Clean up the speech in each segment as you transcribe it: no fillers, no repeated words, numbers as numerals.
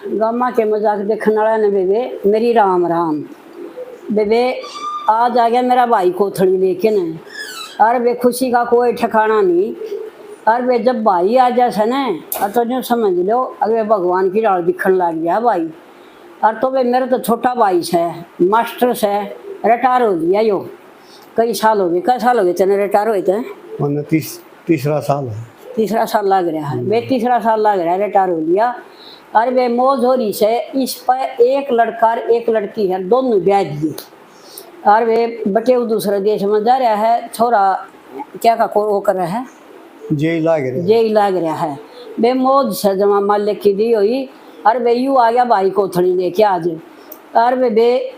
Gamma के मजाक देखने वाला ने बेबे मेरी राम राम। बेबे आज आ गया मेरा भाई कोथड़ी लेके न। अरे बे खुशी का कोई ठिकाना नहीं। अरे बे जब भाई आ जाए न तो जो समझ लो अगर भगवान की राह दिखने लग गया भाई। और तो बे मेरा तो छोटा भाई है, मास्टर से रिटायर हो गया यो। कई साल हो गए, कई साल हो गए तेने रिटायर हुए थे? तीसरा साल है। तीसरा साल लग रहा है बे, तीसरा साल लग रहा है रिटायर हो गया। अरे वे मौज हो रही से इस पर एक लड़का और एक लड़की है, दोनों ब्याह दिए। और वे बटे दूसरे देश में जा रहा है, छोरा क्या का वो कर रहा है, जेई लाग रहा है। बे मौज से जमा मालिक की दी हुई। और वे यूँ आ गया भाई कोथड़ी लेके आज। और वे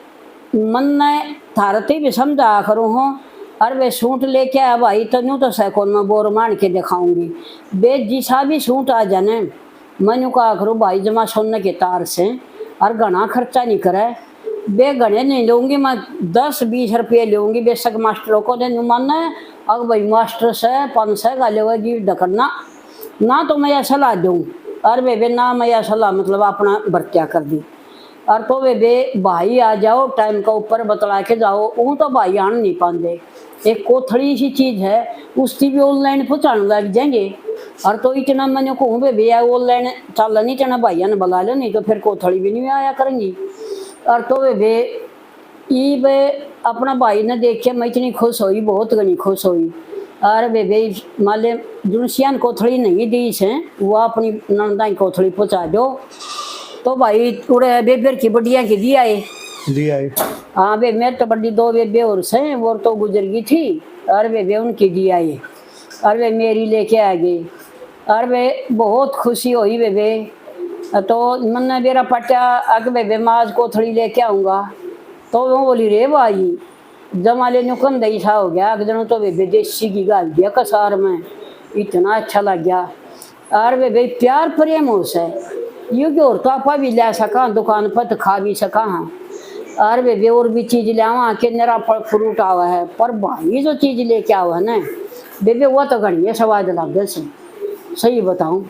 मन ने थारती भी समझा करूँ हूँ। और वे सूट लेके आया भाई, तनू तो सैकोन में बोर मान के दिखाऊंगी। बे जिसा भी सूट आ जाने मैनू कहा करूँ भाई जमा सोने के तार से और घना खर्चा नहीं करे। बे घने नहीं लूँगी मैं, 10-20 रुपये लूँगी बेशक मास्टरों को देने मानना है। अब भाई मास्टर से 500 का लेगी डकरना ना, तो मैं ऐसा ला दूँ। और वे ना मैं ऐसा ला मतलब अपना भर्तिया कर दी। और तो वे भाई आ जाओ टाइम का ऊपर बतला के जाओ, वो तो भाई आन नहीं पाते। एक कोथड़ी सी चीज़ है उसकी भी ऑनलाइन पहुँचाने लग जाएंगे। और तो इतना मैंने कहूँ भैया ऑनलाइन चल नहीं चना भैया ने बुला लो, नहीं तो फिर कोथड़ी भी नहीं आया करेंगी। और तो वे अपना भाई ने देख के मैं इतनी खुश हुई, बहुत घनी खुश हुई। और वे माले जुनसियान कोथड़ी नहीं दी से वो अपनी नंदा की कोथड़ी पहुँचा दो। तो भाई उड़े बेबेर की बढ़िया की दी आए। हाँ बे मेरे तो बड़ी 2 बेबे और से, वो तो गुजर गई थी। और वे उनकी दी आई। और वे मेरी लेके आ गई। और वे बहुत खुशी हुई बेबे। तो मैंने मेरा पटा अग बेबे मैं आज कोथड़ी लेके आऊँगा। तो वो बोली रे भाई जमाले नुकन दही सा हो गया। अग जनों तो बेबे देसी की गाल दिया कसार में, इतना अच्छा लग गया। और बेबे प्यार प्रेम हो से यूँ की और तो आपा भी ले सका दुकान पर तो खा भी सका। हाँ और वे और भी चीज़ ले आवा के मेरा फल फ्रूट आवा है, पर भाई जो चीज़ लेके आवा है ना बेबे वो तो घनी है स्वाद लग से, सही बताऊँ।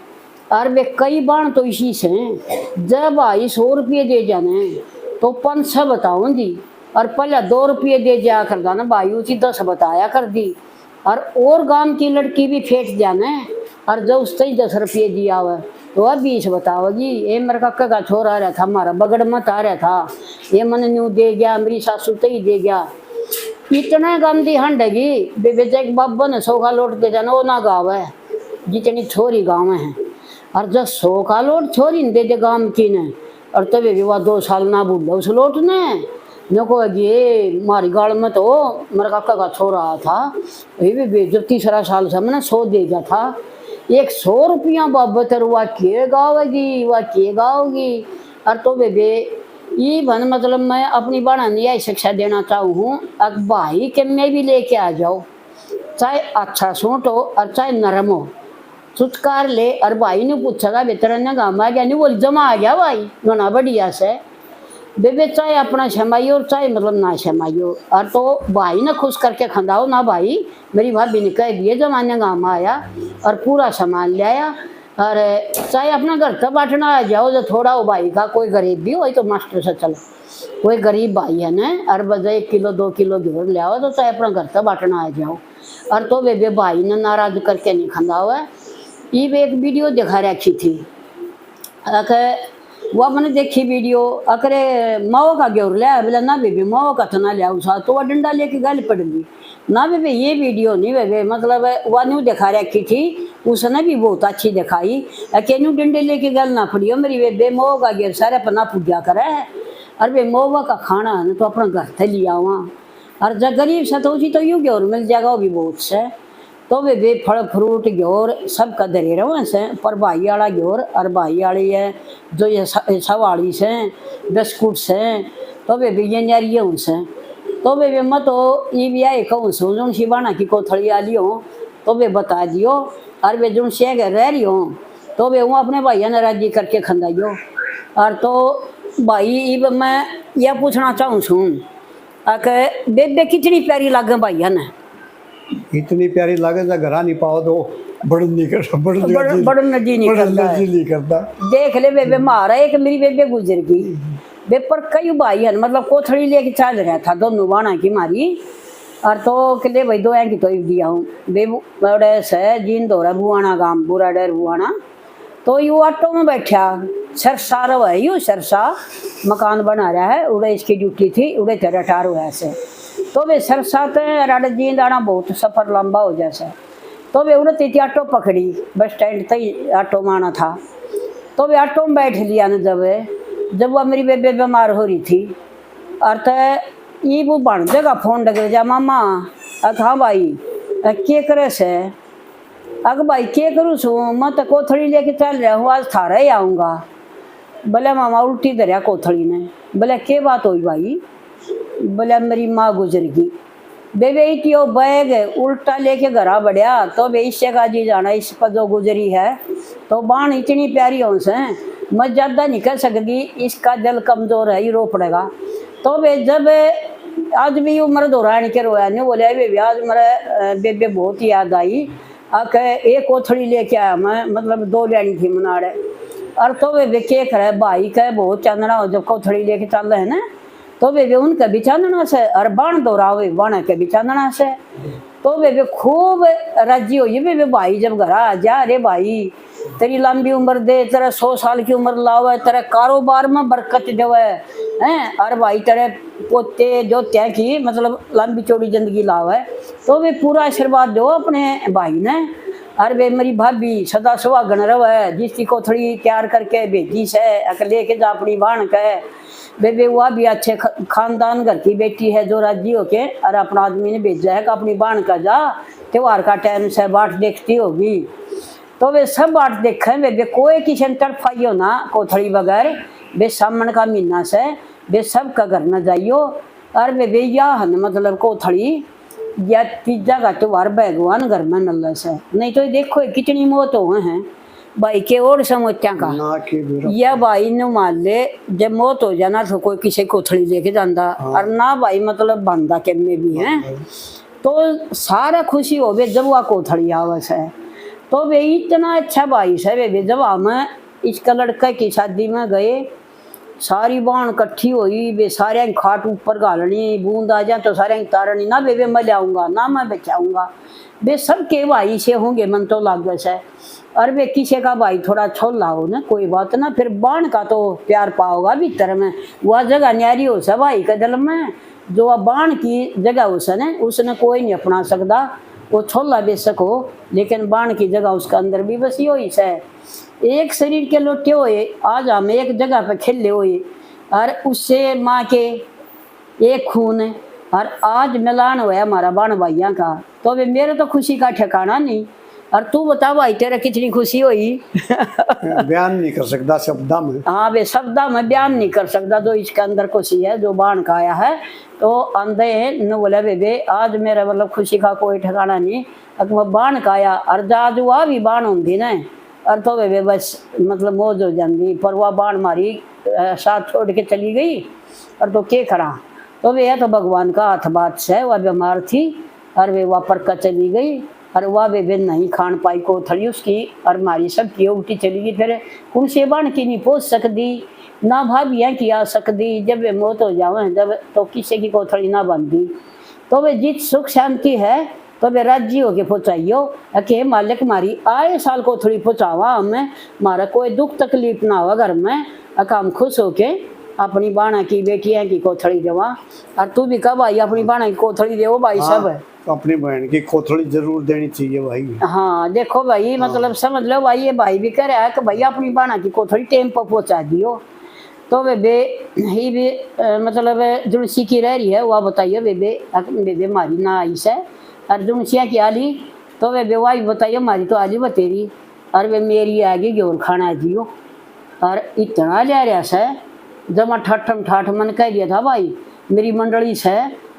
और वे कई बार तो इसी से जब भाई 100 रुपये दे जाने तो 500 बताऊँगी। और पहले 2 रुपये दे जाया कर दाना भाई उसी 10 बताया कर दी। और गांव की लड़की भी फेंक जाने और जब उससे ही 10 रुपये दिया हुआ तो वह 20 बताओगी। ये मेरे काका का छोरा आ रहा था, हमारा बगड़ मत आ रहा था, ये मन न्यू दे गया, मेरी सासू तो ही दे गया। इतना गंदी हंडेगी बेबे एक बाबा ने 100 का लौट दे जाना वो ना गाँव है जितनी छोरी गाँव है। और जब 100 का लोट छोरी दे दे गाँव की ने और तभी भी वह 2 साल ना भूल उस लोट ने को ये मारी गाड़ में तो मेरे काका का छोरा था, ये भी जब 3 साल से मैंने 100 दे गया था। 100 रुपया बाबत वह के गावेगी, वह के गाओगी। और तो बेबे ये बन मतलब मैं अपनी बढ़ाने यही शिक्षा देना चाहूँ हूँ। अब भाई के मैं भी लेके आ जाओ, चाहे अच्छा सूट हो और चाहे नरम हो, छुटकार ले। और भाई ने पूछा बेहतर ने गाँव आ गया, नहीं बोल जमा आ गया भाई घना बढ़िया से बेबे, चाहे अपना शमाइयो और चाहे मतलब ना शमाइयो। और तो भाई ने खुश करके खंदाओ ना भाई मेरी भाभी ने कह दिए जमाने गाँव आया और पूरा सामान ले आया। और चाहे अपना घर तक बांटना आ जाओ जो थोड़ा हो भाई का, कोई गरीब भी हो तो मास्टर से चलो, कोई गरीब भाई है ना और बजे 1 किलो 2 किलो घेर ले आओ तो चाहे अपना घर तक बांटना आ जाओ। और तो बेबे भाई ने नाराज करके नहीं खंदाओ है। ये एक वीडियो दिखा रखी थी वो मैंने देखी वीडियो अकरे माओ का घेर लिया, बोला ना बेबी माओ का ना लिया उसा तो वह डंडा लेके गल पड़ गई ना बेबे। ये वीडियो नहीं बेबे मतलब वह न्यू दिखा रखी थी, उसने भी बहुत अच्छी दिखाई कि न्यू डंडे लेके गल ना पड़ी मेरी बेबे। माओ का घेर सारे पना पूजा करे और बे माओ का खाना है ना तो अपना घर से लिया वहाँ। और जब गरीब से तो उसी तो यूँ घेर मिल जाएगा वो भी बहुत से। तो वे फल फ्रूट घेर सब का धरे रहो से, पर भाई वाला घेर और भाई वाली है जो ये सवाड़ी से बिस्कुट से तो वे ये नारिये उनसे। तो वे मत हो ये भी आए कहूँ सो जो सी बाना की कोथड़ी आली हो तो वे बता दियो। और वे जो से रह रही हो तो वे वो अपने भाइया ने राजी करके खंदाइयो। और तो भाई मैं यह पूछना चाहूँ छूँ बेबे कितनी प्यारी लागे भैया ने, इतनी प्यारी लगे घर नहीं पाओ तो बड़न नहीं करता, बड़न जी नहीं करता है। नहीं करता। देख ले बेबे मारा एक मेरी बेबे गुजर गई बे, पर कई भाई है मतलब कोथड़ी लेके चल रहा था दोनों बाणा की मारी। और तो किले भाई दो की तो दिया हूँ बे बड़े से जीन दौरा बुआना गांव बुरा डेर बुआना। तो यू ऑटो में बैठा सरसा रो है यू सरसा मकान बना रहा है उड़े इसकी ड्यूटी थी उड़े तेरा टार हुआ ऐसे। तो वे सरसा तो राडा जींद आना बहुत सफ़र लंबा हो जैसे। तो वे उड़े तीती ऑटो पकड़ी बस स्टैंड तक ऑटो में आना था। तो वे ऑटो में बैठ लिया न जब वह मेरी बेबे बीमार हो रही थी। और तो ये वो बन देगा फोन लगे जा मामा हाँ भाई के करे से अग भाई के करूँ सू मैं तो कोथड़ी लेके चल रहा हूँ आज थारा ही आऊँगा। बोले मामा उल्टी दरिया कोथड़ी ने। बोले के बात हुई भाई। बोले मेरी माँ गुजर गई बेबे इतियो बैग उल्टा लेके घरा बढ़िया। तो बे इससे का जी जाना इस पर जो गुजरी है तो बाण इतनी प्यारी हो से मैं ज़्यादा नहीं कर सकती इसका दिल कमज़ोर है ये रो पड़ेगा। तो वे जब आज भी उम्र दोहराने के रोया नहीं बोले बेबे आज मेरे बेबे बहुत याद आई आके एक कोथड़ी लेके आया मैं मतलब दो लेनी थी मनाड़े। और तो वे के करे भाई का बहुत चांदना हो जब कोथड़ी लेके चल रहे हैं ना। तो वे उनके भी चांदना से और बाण दोहरावे बाण के भी चांदना से। तो वे खूब राजी हो वे भाई जब घर आ जा अरे भाई तेरी लंबी उम्र दे तेरा 100 साल की उम्र लावे तेरे कारोबार में बरकत देवे हैं और भाई तेरे पोते जो त्या की मतलब लंबी चौड़ी जिंदगी लावे। तो वे पूरा आशीर्वाद दो अपने भाई ने। और वे मेरी भाभी सदा सुहागन रवे जिसकी कोथड़ी तैयार करके भेजी से लेके जा अपनी बाण के बेबे वह भी अच्छे खानदान घर की बेटी है जो राजी होके और अपना आदमी ने भेजा है कि अपनी बाण का जा त्योहार का टाइम से बाट देखती होगी। तो वे सब बाट देखे वे कोई किसी ने तड़फाइयो ना कोथड़ी बगैर वे सामन का महीना से वे सब का घर न जाइयो। और वे या मतलब कोथड़ी या तीजा का त्योहार भगवान घर में नल से नहीं तो देखो कितनी मौत हुए हैं भाई के और समोत्या का या भाई ने मान ले जब मौत हो जाना तो कोई किसी कोथड़ी लेके जाता। हाँ। और ना भाई मतलब बंदा के में भी हैं। हाँ। तो सारा खुशी हो गए जब वह कोथड़ी आवस है। तो वे इतना अच्छा भाई से वे जब हम इसका लड़का की शादी में गए सारी बाण इकट्ठी हुई वे सारे खाट ऊपर घालनी बूंद आ जाए तो सारे तारनी ना वे मैं लाऊंगा ना मैं बचाऊंगा वे सबके भाई से होंगे मन तो लाग से। और वे किसी का भाई थोड़ा छोला हो ना कोई बात ना फिर बाण का तो प्यार पाओगा भीतर में वह जगह न्यारी हो सा भाई के दिल में जो वह बाण की जगह उसने कोई नहीं अपना सकता। वो छोला बेशक हो लेकिन बाण की जगह उसका अंदर भी बसी हो इस है। एक शरीर के लोटे हुए आज हम एक जगह पर खेले हुए और उससे माँ के एक खून और आज मिलान हुआ हमारा बाण भाइयों का। तो वे मेरे तो खुशी का ठिकाना नहीं। और तू बता भाई तेरा कितनी खुशी हुई बयान नहीं कर सकता शब्दा में। हाँ वे शब्दा में बयान नहीं कर सकता जो इसके अंदर खुशी है जो बाण का आया है। तो अंधे न बोले बेबे आज मेरा मतलब खुशी का कोई ठिकाना नहीं अगर मैं बाण का आया और जाज वह भी बाण होंगी ना और तो बेबे बस मतलब मौज हो जाती पर वह बाण मारी साथ छोड़ के चली गई। और तो के खड़ा तो वे तो भगवान का हाथ बात से वह बीमार थी और वे वह पर चली गई और वह बेबे नहीं खान पाई कोथड़ी उसकी और मारी सब की उल्टी चली गई। फिर उनसे बाण की नहीं पहुँच सकती ना भाभियाँ की आ सकती जब वे मौत हो जावे जब तो किसी की कोथड़ी ना बंदी। तो वे जित सुख शांति है तो वे राजी होके पहुँचाइयो कि मालिक मारी आए साल कोथड़ी पहुँचावा हमें मारा कोई दुख तकलीफ ना हो घर में हम खुश होके अपनी बाणा की बेटियाँ की कोथड़ी देवा। और तू भी कब आई अपनी बाणा की कोथड़ी देवो भाई। हाँ, सब है अपनी बहन की कोथड़ी जरूर देनी चाहिए भाई। हाँ देखो भाई मतलब समझ लो भाई ये भाई भी कह रहा है कि भाई अपनी बाणा की कोथड़ी टेम पर पहुँचा दियो। तो बेबे ही भी मतलब जुड़सी की रह रही है वह बताइए बेबे बेबे मारी ना आई से और जुड़सिया की आली तो बेबे वही बताइए मारी तो आली बतेरी और वे मेरी आगे गेहूँ खाना जियो। और इतना ले रहा से जब मैं ठाठम ठाठ मन कह दिया था भाई मेरी मंडली से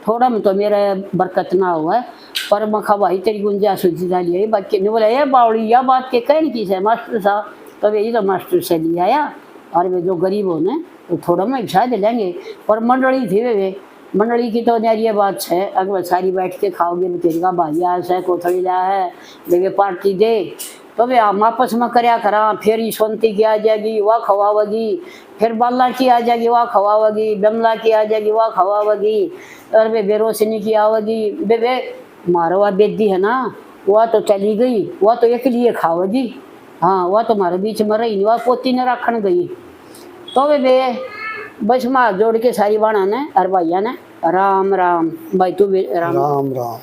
थोड़ा में तो मेरा बरकत ना हुआ है पर मखा भाई तेरी गुंजाइश सुझा लिया बाकी ने बोला ये बावड़ी या बात के कहने की है मास्टर साहब। तो वे तो मास्टर से लिया आया और वे जो गरीब हो ने तो थोड़ा में हिस्सा दे लेंगे पर मंडली थी वे मंडली की तो न्यारी ये बात है, अगर सारी बैठ के खाओगे तेरे का भाई आज है कोथड़ी ला है वे पार्टी दे तो वे हम आपस में करया करा, फिर ईश्वंती की आ जाएगी वह खवावगी, फिर बाला की आ जाएगी वह खवावगी, बमला की आ जाएगी वह खवावगी, और वे बेरोशनी की आवेगी बे मारो वह बेदी है ना वह तो चली गई, वह तो एक लिए खावेगी, हाँ वह तुम्हारे बीच में रही वह पोती ने रखन गई। तो वे बस मार जोड़ के सारी बाणा ने और भैया ने राम राम भाई तू भी राम राम राम।